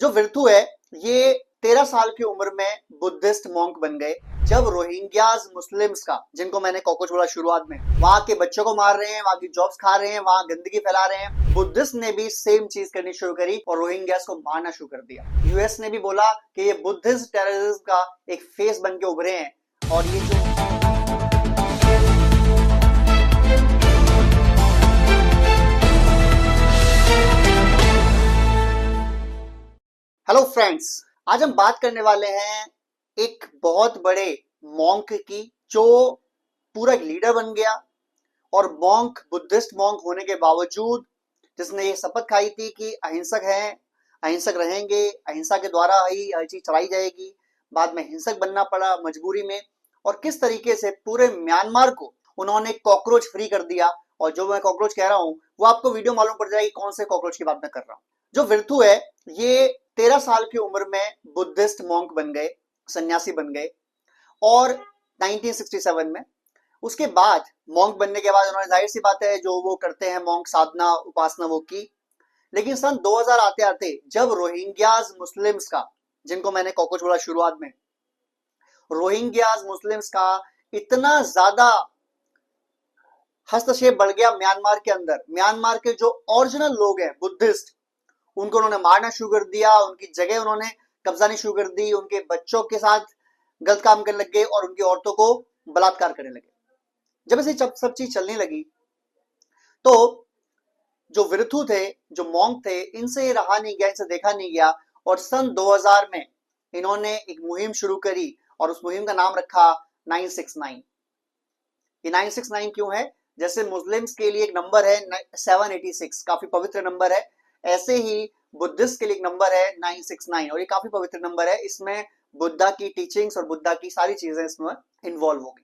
जो विर्थु है ये 13 साल की उम्र में बुद्धिस्ट मॉन्क बन गए। जब रोहिंग्याज मुस्लिम्स का, जिनको मैंने कॉकरोच बोला शुरुआत में, वहां के बच्चों को मार रहे हैं, वहां की जॉब्स खा रहे हैं, वहां गंदगी फैला रहे हैं, बुद्धिस्ट ने भी सेम चीज करनी शुरू करी और रोहिंग्याज को मारना शुरू कर दिया। यूएस ने भी बोला कि ये बुद्धिस्ट टेररिज्म का एक फेस बन के उभरे हैं। और ये जो हेलो फ्रेंड्स, आज हम बात करने वाले हैं एक बहुत बड़े मॉन्क की, जो पूरा एक लीडर बन गया और मॉन्क, बुद्धिस्ट मॉन्क होने के बावजूद जिसने ये शपथ खाई थी कि अहिंसक हैं, अहिंसक रहेंगे, अहिंसा के द्वारा ही हर चीज चलाई जाएगी। बाद में हिंसक बनना पड़ा मजबूरी में, और किस तरीके से पूरे म्यांमार को उन्होंने कॉकरोच फ्री कर दिया। और जो मैं कॉकरोच कह रहा हूं वो आपको वीडियो मालूम पड़ जाएगी कौन से कॉकरोच की बात मैं कर रहा हूं। जो विर्थु है ये 13 साल की उम्र में बुद्धिस्ट मॉन्क बन गए, सन्यासी बन गए। और 1967 में उसके बाद मॉन्क बनने के बाद उन्होंने, जाहिर सी बात है, जो वो करते हैं मॉन्क साधना उपासना वो की। लेकिन सन 2000 आते आते जब रोहिंग्याज मुस्लिम्स का, जिनको मैंने कॉकरोच बोला शुरुआत में, रोहिंग्याज मुस्लिम्स का इतना ज्यादा हस्तक्षेप बढ़ गया म्यांमार के अंदर, म्यांमार के जो ओरिजिनल लोग हैं बुद्धिस्ट, उनको उन्होंने मारना शुरू कर दिया, उनकी जगह उन्होंने कब्जानी शुरू कर दी, उनके बच्चों के साथ गलत काम करने लग गए और उनकी औरतों को बलात्कार करने लगे। जब ऐसे सब चीज चलने लगी तो जो विर्थु थे, जो मॉन्क थे, इनसे रहा नहीं गया, इनसे देखा नहीं गया। और सन 2000 में इन्होंने एक मुहिम शुरू करी और उस मुहिम का नाम रखा 969। ये 969 क्यों है? जैसे मुस्लिम्स के लिए एक नंबर है 786, काफी पवित्र नंबर है, ऐसे ही बुद्धिस्ट के लिए एक नंबर है 969 और ये काफी पवित्र नंबर है। इसमें बुद्धा की टीचिंग्स और बुद्धा की सारी चीजें इसमें इन्वॉल्व होगी।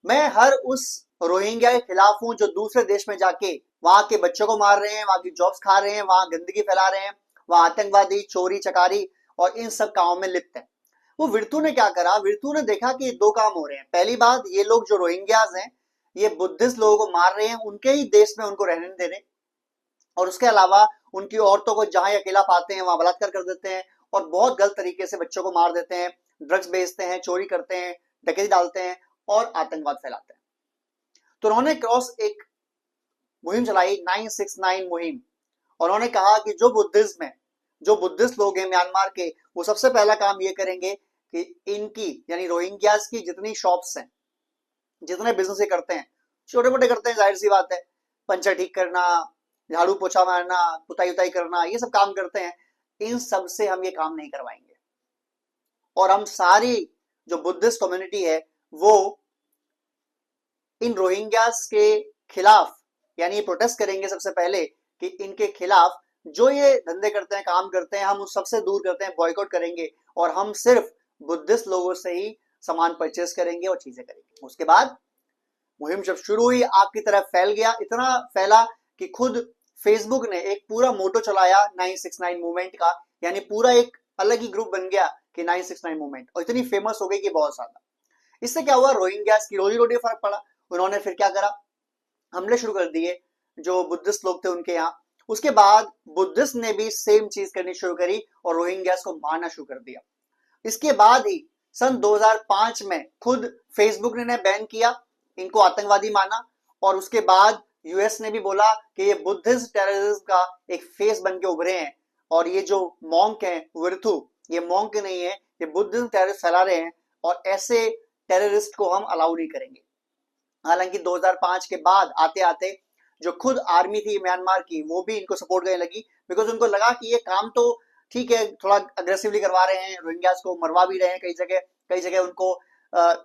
मैं हर उस रोहिंग्या के खिलाफ हूं जो दूसरे देश में जाके वहां के बच्चों को मार रहे हैं, वहां की जॉब्स खा रहे हैं, वहां गंदगी फैला रहे हैं, वहां आतंकवादी चोरी चकारी और इन सब कामों में लिप्त है। वो विर्थु ने क्या करा? विर्थु ने देखा कि दो काम हो रहे हैं। पहली बात, ये लोग जो रोहिंग्याज हैं ये बुद्धिस्ट लोगों को मार रहे हैं, उनके ही देश में उनको रहने दे रहे हैं, और उसके अलावा उनकी औरतों को जहां अकेला पाते हैं वहां बलात्कार कर देते हैं और बहुत गलत तरीके से बच्चों को मार देते हैं, ड्रग्स बेचते हैं, चोरी करते हैं, डकैती डालते हैं और आतंकवाद फैलाते हैं। तो उन्होंने क्रॉस एक मुहिम चलाई, 969 मुहिम। और उन्होंने कहा कि जो बुद्धिज्म है, जो बुद्धिस्ट लोग हैं म्यांमार के, वो सबसे पहला काम ये करेंगे कि इनकी, यानी रोहिंग्याज की जितनी शॉप्स हैं, जितने बिजनेस करते हैं, छोटे मोटे करते हैं, जाहिर सी बात है, पंचर ठीक करना, झाड़ू पोछा मारना, पुताई उताई करना, ये सब काम करते हैं, इन सब से हम ये काम नहीं करवाएंगे। और हम सारी जो बुद्धिस्ट कम्युनिटी है वो इन रोहिंग्यास के खिलाफ, यानी प्रोटेस्ट करेंगे सबसे पहले कि इनके खिलाफ जो ये धंधे करते हैं, काम करते हैं, हम उस सबसे दूर करते हैं, बॉयकॉट करेंगे और हम सिर्फ बुद्धिस्ट लोगों से ही सामान परचेस करेंगे और चीजें करेंगे। उसके बाद मुहिम जब शुरू हुई, आग की तरह फैल गया, इतना फैला कि खुद फेसबुक ने एक पूरा मोटो चलाया 969 मूवमेंट का, यानी पूरा एक अलग ही ग्रुप बन गया कि 969 मूवमेंट, और इतनी फेमस हो गई कि बहुत ज्यादा। इससे क्या हुआ? रोहिंग्यास की रोजी रोटी फर्क पड़ा। उन्होंने फिर क्या करा? हमले शुरू कर दिए जो बुद्धिस्ट लोग थे उनके यहाँ। उसके बाद बुद्धिस्ट ने भी सेम चीज करनी शुरू करी और रोहिंग्यास को मारना शुरू कर दिया। इसके बाद ही सन 2005 में खुद फेसबुक ने बैन किया, इनको आतंकवादी माना। और उसके बाद यूएस ने भी बोला कि ये बुद्धिस्ट टेररिज्म का एक फेस बन के उभरे हैं और ये जो मॉन्क हैं विर्थु, ये मॉन्क नहीं है, ये बुद्धिज्म टेररिस्ट फैला रहे हैं और ऐसे टेररिस्ट को हम अलाउ नहीं करेंगे। हालांकि 2005 के बाद आते आते जो खुद आर्मी थी म्यांमार की वो भी इनको सपोर्ट करने लगी, बिकॉज उनको लगा कि ये काम तो ठीक है, थोड़ा अग्रेसिवली करवा रहे हैं, रोहिंग्यास को मरवा भी रहे हैं, कई जगह उनको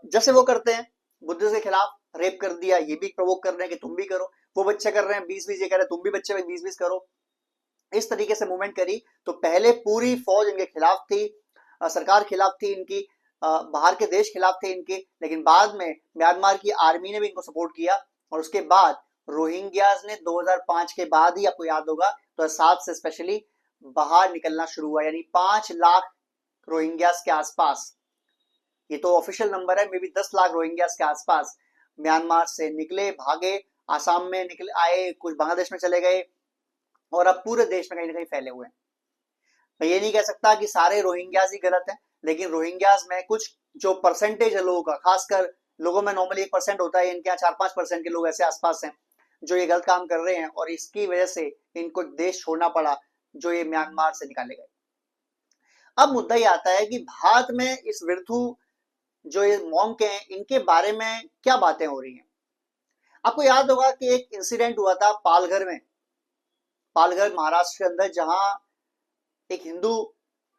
जैसे वो करते हैं बुद्धिस्ट के खिलाफ रेप कर दिया, ये भी प्रवोक कर रहे हैं कि तुम भी करो, वो बच्चे कर रहे हैं 20-20, ये कह रहे हैं तुम भी बच्चे 20-20 करो। इस तरीके से मूवमेंट करी। तो पहले पूरी फौज इनके खिलाफ थी, सरकार खिलाफ थी इनकी, बाहर के देश खिलाफ थे इनके, लेकिन बाद में म्यांमार की आर्मी ने भी इनको सपोर्ट किया। और उसके बाद रोहिंग्याज ने 2005 के बाद ही, आपको याद होगा, 2007 से स्पेशली बाहर निकलना शुरू हुआ, यानी 5 लाख रोहिंग्याज के आसपास, ये तो ऑफिशियल नंबर है, मे बी 10 लाख रोहिंग्याज के आसपास म्यांमार से निकले, भागे, आसाम में निकले आए, कुछ बांग्लादेश में चले गए और अब पूरे देश में कहीं ना कहीं फैले हुए हैं। मैं ये नहीं कह सकता कि सारे रोहिंग्याज ही गलत हैं, लेकिन रोहिंग्याज में कुछ जो परसेंटेज है लोगों का, खासकर लोगों में नॉर्मली 1% होता है, इनके यहाँ 4-5% के लोग ऐसे आसपास हैं जो ये गलत काम कर रहे हैं, और इसकी वजह से इनको देश छोड़ना पड़ा, जो ये म्यांमार से निकाले गए। अब मुद्दा ये आता है कि भारत में इस विर्थू जो ये मॉन्क हैं, इनके बारे में क्या बातें हो रही हैं। आपको याद होगा कि एक इंसिडेंट हुआ था पालघर में, पालघर महाराष्ट्र के अंदर, जहां एक हिंदू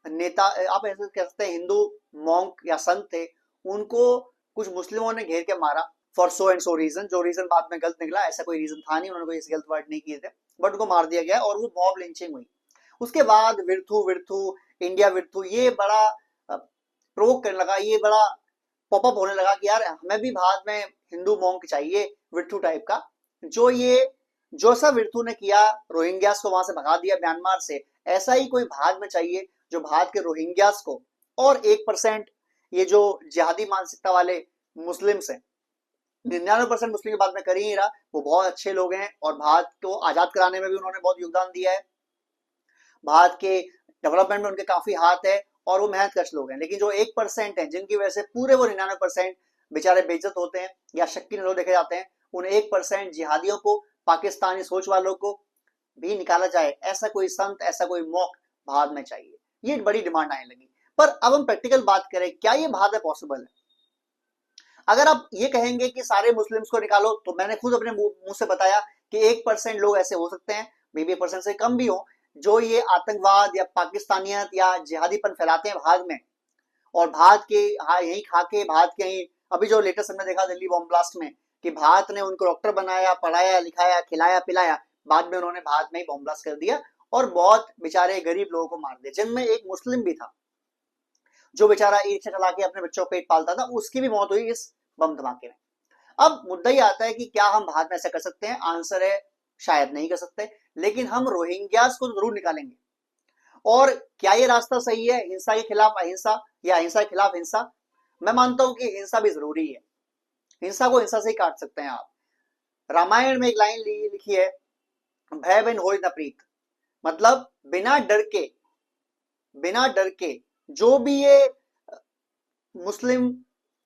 नेता, आप ऐसे कह सकते हैं हिंदू मॉन्क या संत थे, उनको कुछ मुस्लिमों ने घेर के मारा for so and so reason. जो रीजन बाद में गलत निकला, ऐसा कोई रीजन था नहीं, उन्होंने कोई ऐसे गलत वर्ड नहीं किए थे, बट उनको मार दिया गया और वो मॉब लिंचिंग हुई। उसके बाद विर्थू विर्थू इंडिया विर्थू ये बड़ा प्रोवोक करने लगा, ये बड़ा पॉपअप होने लगा कि यार हमें भी भारत में हिंदू मॉन्क चाहिए विर्थू टाइप का। जो ये जो सा विर्थू ने किया, रोहिंग्यास को वहां से भगा दिया म्यांमार से, ऐसा ही कोई भारत में चाहिए जो भारत के रोहिंग्यास को, और 1% ये जो जिहादी मानसिकता वाले मुस्लिम्स हैं, 99% मुस्लिम की बात मैं कर ही नहीं रहा, वो बहुत अच्छे लोग हैं और भारत को आजाद कराने में भी उन्होंने बहुत योगदान दिया है, भारत के डेवलपमेंट में उनके काफी हाथ है, और वो मेहनत कश लोग हैं। लेकिन जो 1% है जिनकी वजह से पूरे वो 99% बेचारे बेइज्जत होते हैं या शक्की नजर देखे जाते हैं, उन 1% जिहादियों को, पाकिस्तानी सोच वालों को भी निकाला जाए, ऐसा कोई संत, ऐसा कोई मौक भारत में चाहिए। ये बड़ी डिमांड आने लगी। पर अब हम प्रैक्टिकल बात करें, क्या ये भारत में पॉसिबल है? अगर आप ये कहेंगे कि सारे मुस्लिम्स को निकालो, तो मैंने खुद अपने मुंह से बताया कि 1% लोग ऐसे हो सकते हैं, मे बी 1% से कम भी हो, जो ये आतंकवाद या पाकिस्तानियत या जिहादीपन फैलाते हैं भारत में, और भारत के यही खा के, भारत के यही, अभी जो लेटेस्ट हमने देखा दिल्ली बॉम्ब ब्लास्ट में, कि भारत ने उनको डॉक्टर बनाया, पढ़ाया, लिखाया, खिलाया, पिलाया, बाद में उन्होंने भारत में ही बॉम्ब ब्लास्ट कर दिया और बहुत बेचारे गरीब लोगों को मार दिया, जिनमें एक मुस्लिम भी था, जो बेचारा ई रिक्शा चला के अपने बच्चों को पेट पालता था, उसकी भी मौत हुई इस बम धमाके में। अब मुद्दा ये आता है कि क्या हम भारत में ऐसा कर सकते हैं? आंसर है शायद नहीं कर सकते, लेकिन हम रोहिंग्यास को जरूर निकालेंगे। और क्या ये रास्ता सही है, हिंसा के खिलाफ अहिंसा या अहिंसा के खिलाफ हिंसा? मैं मानता हूं कि हिंसा भी जरूरी है, हिंसा को हिंसा से ही काट सकते हैं आप। रामायण में एक लाइन लिखी है, भय बिन होय न प्रीत, मतलब बिना डर के जो भी ये मुस्लिम,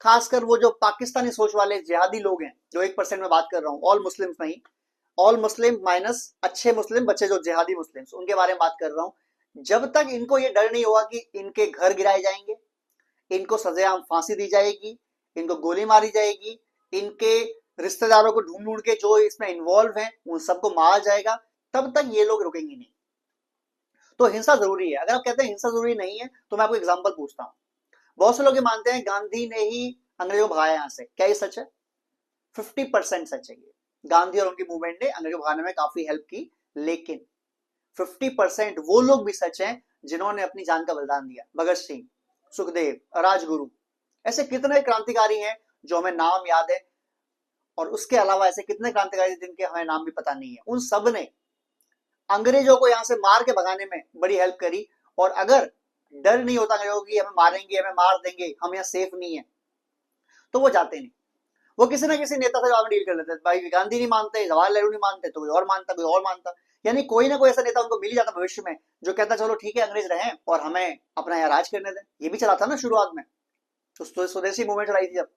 खासकर वो जो पाकिस्तानी सोच वाले जिहादी लोग हैं, जो 1% में बात कर रहा हूं, ऑल मुस्लिम नहीं, ऑल मुस्लिम माइनस अच्छे मुस्लिम बच्चे जो जिहादी मुस्लिम, उनके बारे में बात कर रहा हूं। जब तक इनको ये डर नहीं होगा कि इनके घर गिराए जाएंगे, इनको सजेआम फांसी दी जाएगी, इनको गोली मारी जाएगी, इनके रिश्तेदारों को ढूंढ ढूंढ के जो इसमें इन्वॉल्व हैं उन सबको मारा जाएगा, तब तक ये लोग रुकेंगे नहीं। तो हिंसा जरूरी है। अगर आप कहते हैं हिंसा जरूरी नहीं है, तो मैं आपको एग्जाम्पल पूछता हूँ। बहुत से लोग ये मानते हैं गांधी ने ही अंग्रेजों को भगाया यहाँ से, क्या ये सच है? 50% सच है। गांधी और उनकी मूवमेंट ने अंग्रेजों को भगाने में काफी हेल्प की, लेकिन 50% वो लोग भी सच हैं जिन्होंने अपनी जान का बलिदान दिया। भगत सिंह, सुखदेव, राजगुरु, ऐसे कितने क्रांतिकारी हैं जो हमें नाम याद है, और उसके अलावा ऐसे कितने क्रांतिकारी जिनके हमें नाम भी पता नहीं है। उन सब ने अंग्रेजों को यहां से मार के भगाने में बड़ी हेल्प करी, और अगर डर नहीं होता अंग्रेजों की हमें मारेंगे, हमें मार देंगे, हम यहाँ सेफ नहीं है, तो वो जाते नहीं। वो किसी ना किसी नेता से जवाब डील कर लेते। भाई गांधी नहीं मानते, जवाहरलाल नेहरू नहीं मानते, तो कोई और मानता, कोई और मानता, यानी कोई ना कोई ऐसा नेता उनको मिल ही जाता भविष्य में जो कहता चलो ठीक है अंग्रेज रहे और हमें अपना यहाँ राज करने दें। ये भी चला था ना शुरुआत में, तो स्वदेशी मूवमेंट चलाई थी जब,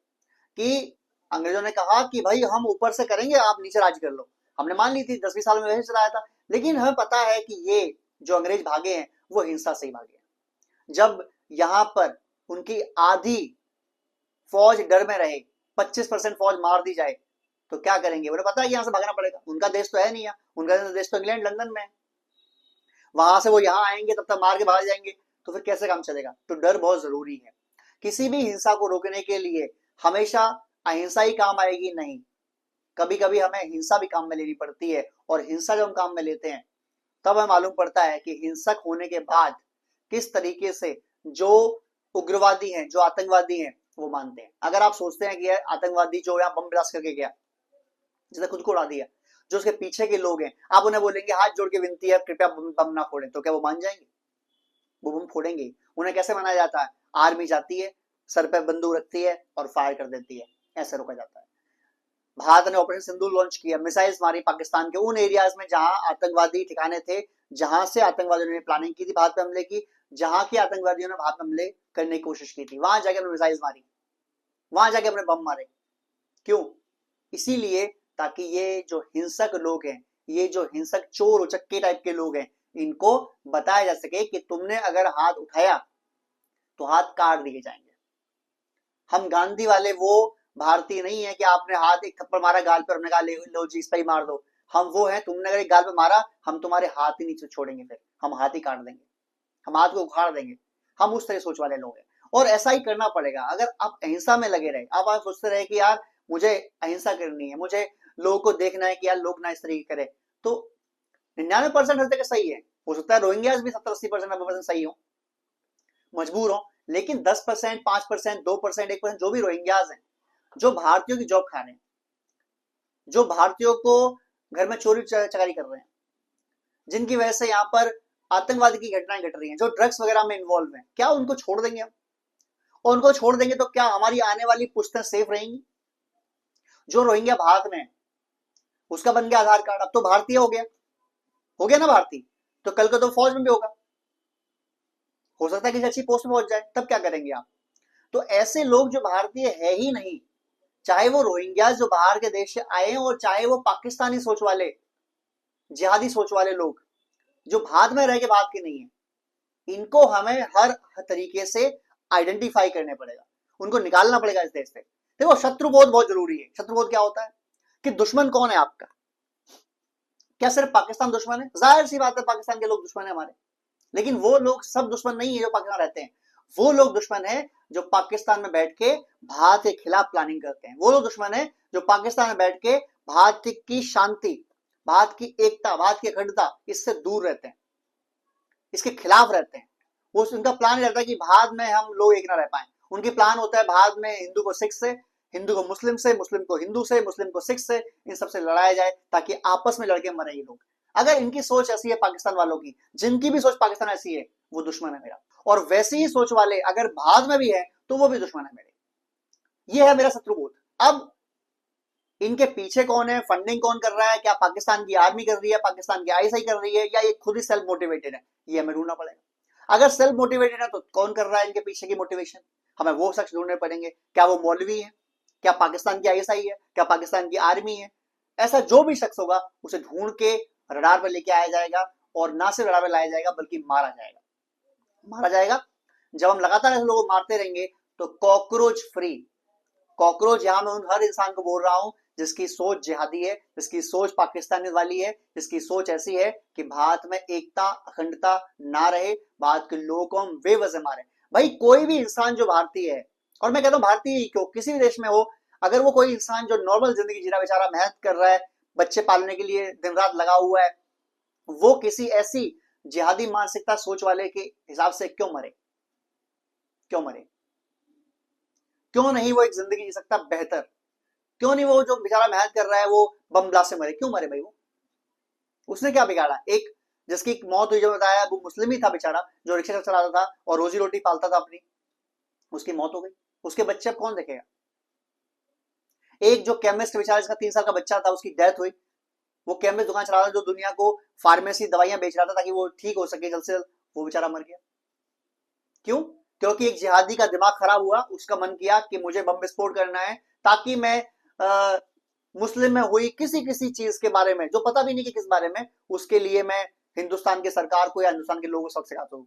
कि अंग्रेजों ने कहा कि भाई हम ऊपर से करेंगे, आप नीचे राज कर लो। हमने मान ली थी, 10-20 साल में वैसे चलाया था, लेकिन हमें पता है कि ये जो अंग्रेज भागे हैं वो हिंसा से ही भागे हैं। जब यहाँ पर उनकी आधी फौज डर में रहे, 25% फौज मार दी जाए, तो क्या करेंगे? उन्हें पता है यहाँ से भागना पड़ेगा, उनका देश तो है नहीं, यहाँ उनका देश तो इंग्लैंड, लंदन में है, वहां से वो यहाँ आएंगे तब तक मार के भाग जाएंगे, तो फिर कैसे काम चलेगा? तो डर बहुत जरूरी है। किसी भी हिंसा को रोकने के लिए हमेशा अहिंसा ही काम आएगी नहीं, कभी कभी हमें हिंसा भी काम में लेनी पड़ती है, और हिंसा जब हम काम में लेते हैं तब हमें मालूम पड़ता है कि हिंसक होने के बाद किस तरीके से जो उग्रवादी हैं, जो आतंकवादी हैं, वो मानते हैं। अगर आप सोचते हैं कि आतंकवादी जो यहाँ बम ब्लास्ट करके गया, जिसने खुद को उड़ा दिया, जो उसके पीछे के लोग हैं, आप उन्हें बोलेंगे हाथ जोड़ के विनती है कृपया बम ना फोड़ें, तो क्या वो मान जाएंगे? वो बम फोड़ेंगे। उन्हें कैसे मनाया जाता है? आर्मी जाती है, सर पे बंदूक रखती है और फायर कर देती है, ऐसे रोका जाता है। भारत ने ऑपरेशन सिंदूर लॉन्च किया, मिसाइल्स मारी पाकिस्तान के उन एरियाज में जहां आतंकवादी ठिकाने थे, जहां से आतंकवादियों ने प्लानिंग की थी भारत पे हमले की, जहां के आतंकवादियों ने भारत पे हमले करने की कोशिश की थी, वहां जाके हमने मिसाइल्स मारी, वहां जाके हमने बम मारे। क्यों? इसीलिए ताकि ये जो हिंसक लोग हैं, ये जो हिंसक चोर उचक्के टाइप के लोग हैं, इनको बताया जा सके कि तुमने अगर हाथ उठाया तो हाथ काट दिए जाएंगे। हम गांधी वाले वो भारतीय नहीं है कि आपने हाथ एक थप्पड़ मारा गाल पर, हमने कहा ले लो जी इस पर ही मार दो। हम वो हैं, तुमने अगर एक गाल पे मारा, हम तुम्हारे हाथ ही नहीं छोड़ेंगे, फिर हम हाथ ही काट देंगे, हम हाथ को उखाड़ देंगे। हम उस तरह सोच वाले लोग हैं और ऐसा ही करना पड़ेगा। अगर आप अहिंसा में लगे रहे, आप सोचते रहे कि यार मुझे अहिंसा करनी है, मुझे लोगों को देखना है कि यार लोग ना इस तरीके करें, तो 99% हर जगह सही है। हो सकता है रोहिंग्यास भी 70-80%, 90% सही हो, मजबूर हो, लेकिन 10%, 5%, 2%, 1% जो भी रोहिंग्यास हैं, जो भारतीयों की जॉब खा रहे हैं, जो भारतीयों को घर में चोरी चकारी कर रहे हैं, जिनकी वजह से यहाँ पर आतंकवादी की घटनाएं घट रही हैं, जो ड्रग्स वगैरह में इन्वॉल्व हैं, क्या उनको छोड़ देंगे हम? और उनको छोड़ देंगे तो क्या हमारी आने वाली पुश्तें सेफ रहेंगी? जो रोहिंग्या भारत में है, उसका बन गया आधार कार्ड, अब तो भारतीय हो गया ना भारतीय, तो कल को तो फौज में भी होगा, हो सकता है किसी अच्छी पोस्ट में पहुंच जाए, तब क्या करेंगे आप? तो ऐसे लोग जो भारतीय है ही नहीं, चाहे वो रोहिंग्या जो बाहर के देश से आए हैं, और चाहे वो पाकिस्तानी सोच वाले, जिहादी सोच वाले लोग जो भारत में रह के भारत के नहीं है, इनको हमें हर तरीके से आइडेंटिफाई करने पड़ेगा, उनको निकालना पड़ेगा इस देश से। देखो शत्रुबोध बहुत जरूरी है। शत्रुबोध क्या होता है कि दुश्मन कौन है आपका? क्या सिर्फ पाकिस्तान दुश्मन है? जाहिर सी बात है पाकिस्तान के लोग दुश्मन है हमारे, लेकिन वो लोग सब दुश्मन नहीं है जो पाकिस्तान रहते हैं। वो लोग दुश्मन है जो पाकिस्तान में बैठ के भारत के खिलाफ प्लानिंग करते हैं। वो लोग दुश्मन है जो पाकिस्तान में बैठ के भारत की शांति, भारत की एकता, भारत की अखंडता, इससे दूर रहते हैं, इसके खिलाफ रहते हैं। वो उनका प्लान रहता है कि भारत में हम लोग एक ना रह पाए। उनकी प्लान होता है भारत में हिंदू को सिख से, हिंदू को मुस्लिम से, मुस्लिम को हिंदू से, मुस्लिम को सिख से, इन सबसे लड़ाया जाए ताकि आपस में लड़के मरे ये लोग। अगर इनकी सोच ऐसी है पाकिस्तान वालों की, जिनकी भी सोच पाकिस्तान ऐसी है, वो दुश्मन है मेरा। और वैसी ही सोच वाले अगर भारत में भी है तो वो भी दुश्मन है मेरे। ये है मेरा शत्रुबोध। अब इनके पीछे कौन है, फंडिंग कौन कर रहा है, क्या पाकिस्तान की आर्मी कर रही है, पाकिस्तान की आईएसआई कर रही है, या ये खुद ही सेल्फ मोटिवेटेड है, ये हमें ढूंढना पड़ेगा। अगर सेल्फ मोटिवेटेड है तो कौन कर रहा है इनके पीछे की मोटिवेशन, हमें वो शख्स ढूंढने पड़ेंगे। क्या वो मौलवी है, क्या पाकिस्तान की आईएसआई है, क्या पाकिस्तान की आर्मी है? ऐसा जो भी शख्स होगा उसे ढूंढ के रडार पर लेके आया जाएगा, और ना सिर्फ रडार पर लाया जाएगा बल्कि मारा जाएगा। मारा जाएगा। जब हम लगातार ऐसे लोगों को मारते रहेंगे तो कॉकरोच फ्री, कॉकरोच यहां मैं उन हर इंसान को बोल रहा हूं जिसकी सोच जिहादी है, जिसकी सोच पाकिस्तानी वाली है, जिसकी सोच ऐसी है कि भारत में एकता अखंडता ना रहे, भारत के लोगों को हम बेवजह मारे। भाई कोई भी इंसान जो भारतीय है, और मैं कहता हूं भारतीय ही क्यों, किसी भी देश में हो, अगर वो कोई इंसान जो नॉर्मल जिंदगी जी रहा बेचारा, मेहनत कर रहा है, बच्चे पालने के लिए दिन रात लगा हुआ है, वो किसी ऐसी जिहादी मानसिकता सोच वाले के हिसाब से क्यों मरे? क्यों मरे? क्यों नहीं वो एक जिंदगी जी सकता बेहतर? क्यों नहीं वो जो बेचारा मेहनत कर रहा है वो बम ब्लास्ट से मरे? क्यों मरे भाई? वो उसने क्या बिगाड़ा? एक जिसकी मौत हुई जो बताया वो मुस्लिम ही था बेचारा, जो रिक्शा चलाता था और रोजी रोटी पालता था अपनी, उसकी मौत हो गई। उसके बच्चे अब कौन देखेगा? एक जो केमिस्ट बेचारा जिसका 3 साल का बच्चा था उसकी डेथ हुई। वो केमिस्ट दुकान चला रहा था जो दुनिया को फार्मेसी दवाइयां बेच रहा था ताकि वो ठीक हो सके जल्द से जल्द, वो बेचारा मर गया। क्यों? क्योंकि एक जिहादी का दिमाग खराब हुआ, उसका मन किया कि मुझे बम विस्फोट करना है ताकि मैं मुस्लिम में हुई किसी किसी चीज के बारे में जो पता भी नहीं कि किस बारे में, उसके लिए मैं हिंदुस्तान की सरकार को या हिंदुस्तान के लोगों को सबक सिखाता हूँ।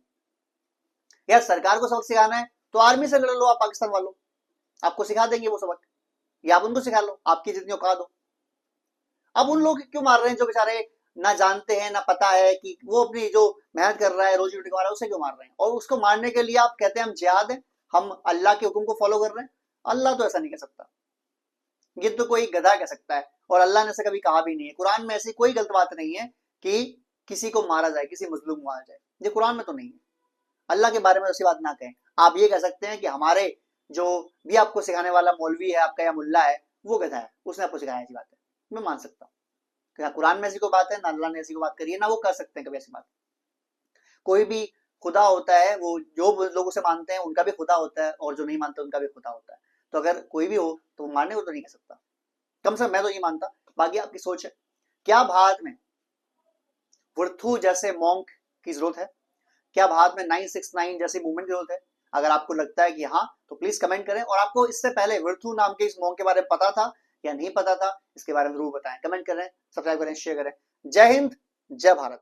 यार सरकार को सबक सिखाना है तो आर्मी से लड़ लो आप, पाकिस्तान वालों, आपको सिखा देंगे वो सबक, या आप उनको सिखा लो, आपकी जितनी औकात हो। अब उन लोग क्यों मार रहे हैं जो बेचारे ना जानते हैं ना पता है कि वो अपनी जो मेहनत कर रहा है रोजी रोटी कमा रहा है उसे क्यों मार रहे हैं? और उसको मारने के लिए आप कहते हैं हम जिहाद है, हम अल्लाह के हुक्म को फॉलो कर रहे हैं। अल्लाह तो ऐसा नहीं कह सकता, ये तो कोई गधा कह सकता है, और अल्लाह ने ऐसे कभी कहा भी नहीं है। कुरान में ऐसी कोई गलत बात नहीं है कि किसी को मारा जाए, किसी मजलूम को मारा जाए, ये कुरान में तो नहीं है। अल्लाह के बारे में ऐसी बात ना कहें। आप ये कह सकते हैं कि हमारे जो भी आपको सिखाने वाला मौलवी है आपका या मुल्ला है वो गधा है, उसने आपको सिखाया, ऐसी बात है, मैं मान सकता हूँ। ना कुरान में ऐसी कोई बात है, ना अल्लाह ने ऐसी कोई बात करी है, ना वो कर सकते हैं कभी ऐसी बात। कोई भी खुदा होता है, वो जो लोग उसे मानते हैं उनका भी खुदा होता है, और जो नहीं मानते उनका भी खुदा होता है। तो अगर कोई भी हो तो वो मारने को तो नहीं कह सकता। कम से कम मैं तो ये मानता, बाकी आपकी सोच है। क्या भारत में वृथु जैसे मॉन्क की जरूरत है? क्या भारत में 969 जैसी मूवमेंट की जरूरत है? अगर आपको लगता है कि हाँ, तो प्लीज कमेंट करें। और आपको इससे पहले वृथु नाम के इस मॉन्क के बारे में पता था या नहीं पता था, इसके बारे में जरूर बताएं, कमेंट करें, सब्सक्राइब करें, शेयर करें। जय हिंद, जय भारत।